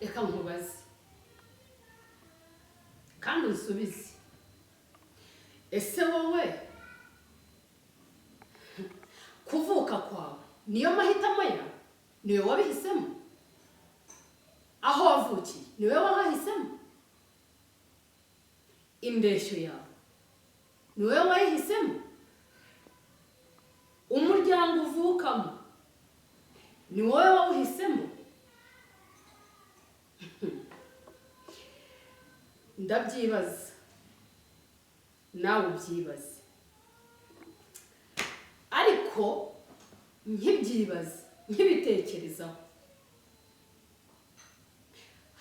reka nkubaze kandi unsubize ese wowe kuvuka kwawe niyo mahitamo yawe niwe wabihisemo aho wavukiye niwe wahahisemo indeshyo yawe niwe wayihisemo umuryango uvukamo ni wowe wawuhisemo ndabyibaza nawe ubyibaze ariko nkibyibaza nkibitekerezaho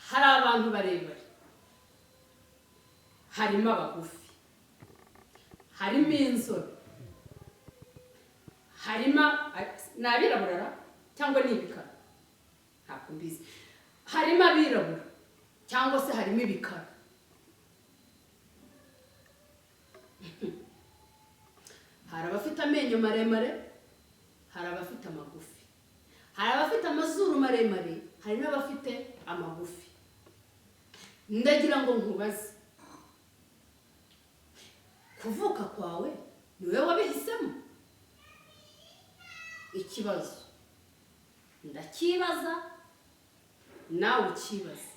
hari abantu barebare harimo abagufi harimo inzobe harimo n'abirabura cyangwa n'ibikara ntabwo mbizi harimo abirabura cyangwa se harimo ibikara hari abafite amenyo maremare hari abafite amagufi hari abafite amazuru maremare hari n'abafite amagufi ndagira ngo nkubaze kuvuka kwawe niwe wabihisemo ikibazo ndakibaza nawe ukibaze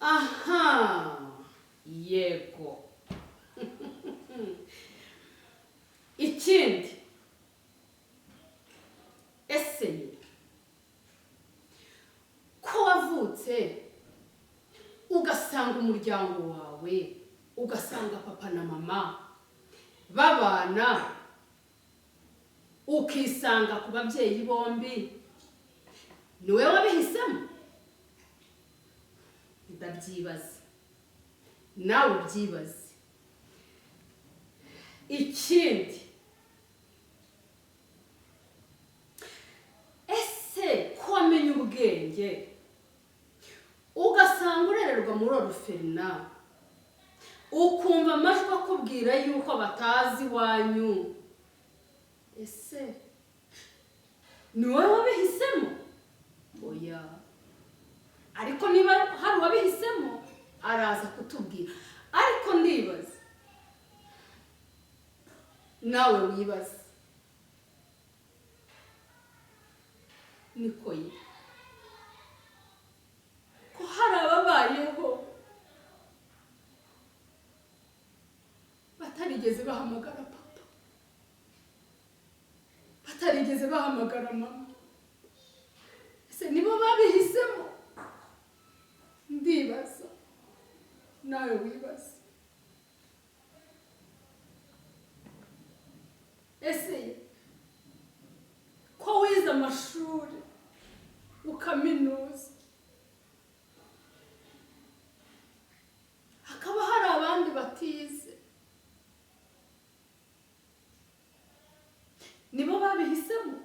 aha yego ikindi ese ko wavutse ugasanga umuryango wawe ugasanga papa na mama babana ukisanga ku babyeyi bombi niwe wabihisemo ndabyibaza nawe ubyibaze ikindi ese ko wamenye ubwenge ugasanga urererwa muri oruferina ukumva amajwi akubwira yuko batazi iwanyu ese ni wowe wabihisemo oya ariko niba hari uwabihisemo araza kutubwira ariko ndibaza nawe wibaza niko ye ko hari ababayeho batarigeze bahamagara papa batarigeze bahamagara mama ese nibo babihisemo ndibaza nawe wibaza ese ko wize amashuri ukaminuza hakaba hari abandi batize nibo babihisemo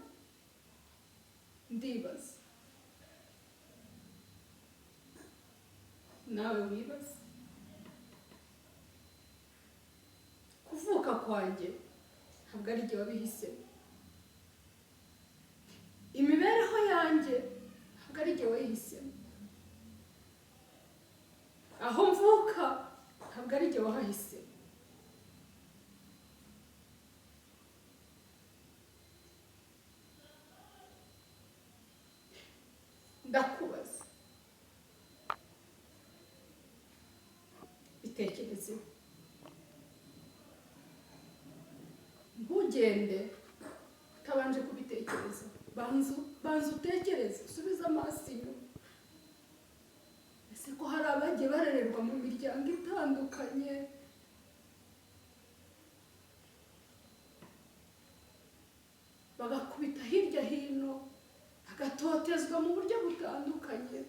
ndibaza nawe wibaza kuvuka kwanjye ntabwo ari igihe wabihisemo imibereho yanjye ntabwo ari igihe wayihisemo aho mvuka ntabwo ari igihe wahahisemo ndakubaza bitekerezeho ntugende utabanje kubitekereza banza utekereze usubize amaso inyuma ese ko hari abagiye barererwa mu miryango itandukanye bagakubita hirya hino bagatotezwa mu buryo butandukanye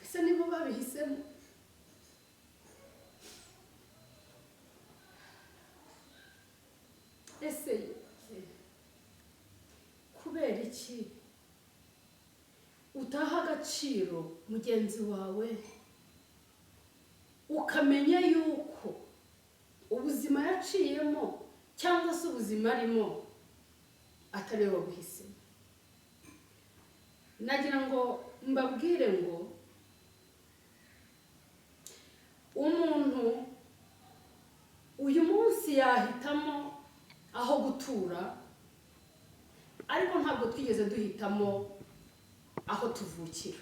ese nibo babihisemo ese kubera iki utaha agaciro mugenzi wawe, ukamenya yuko ubuzima yaciyemo cyangwa se ubuzima arimo atari wowe wabuhisemo. Nagira ngo mbabwire ngo umuntu uyu munsi yahitamo aho gutura, ariko ntabwo twigeze duhitamo aho tuvukira.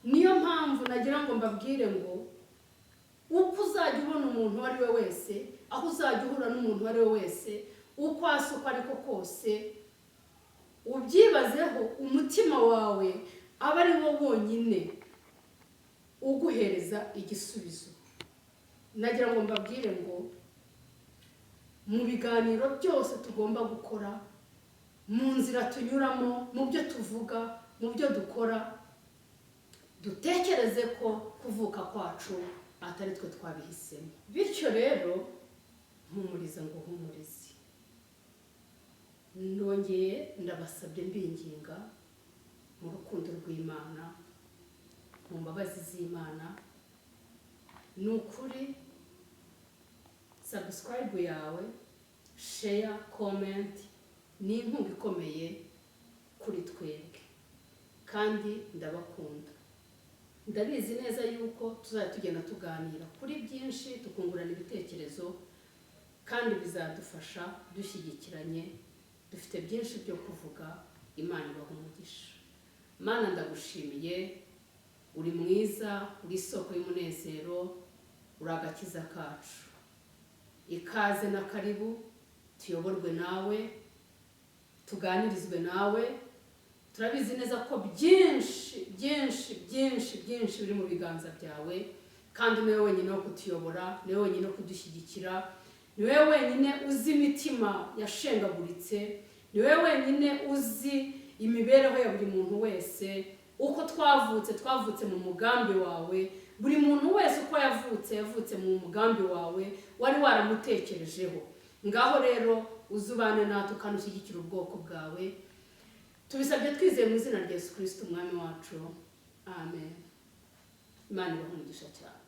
Niyo mpamvu nagira ngo mbabwire ngo uko uzajya ubona umuntu uwo ari we wese, aho uzajya uhura n'umuntu uwo ari we wese, uko asa uko ariko kose, ubyibazeho, umutima wawe aba ari wo wonyine uguhereza igisubizo. Nagira ngo mbabwire ngo mu biganiro byose tugomba gukora, mu nzira tunyuramo, mu byo tuvuga, mu byo dukora, dutekereze ko kuvuka kwacu atari twe twabihisemo. Bityo rero mpumuriza ngo humurize. Nongeye ndabasabye mbinginga mu rukundo rw'Imana, mu mbabazi z'Imana, ni ukuri subscribe yawe, share, comment ni inkunga ikomeye kuri twebwe, kandi ndabakunda. Ndabizi neza yuko tuzajya tugenda tuganira kuri byinshi, tukungurana ibitekerezo, kandi bizadufasha dushyigikiranye. Dufite byinshi byo kuvuga. Imana ibahe umugisha. Mana, ndagushimiye, uri mwiza, uri isoko y'umunezero, uri agakiza kacu. Ikaze na karibu, tuyoborwe nawe, tuganirizwe nawe. Turabizi neza ko byinshi biri mu biganza byawe, kandi niwe wenyine wo kutuyobora, niwe wenyine wo kudushyigikira, niwe wenyine uzi imitima yashengaguritse, niwe wenyine uzi imibereho ya buri muntu wese, uko twavutse mu mugambi wawe. Buri muntu wese uko yavutse mu mugambi wawe wari waramutekerejeho. Ngaho rero uzubane natwe kandi ushyigikire ubwoko bwawe. Tubisabye twizeye mu izina rya Yesu Kristo umwami wacu. Amen. Imana ibahe umugisha cyane.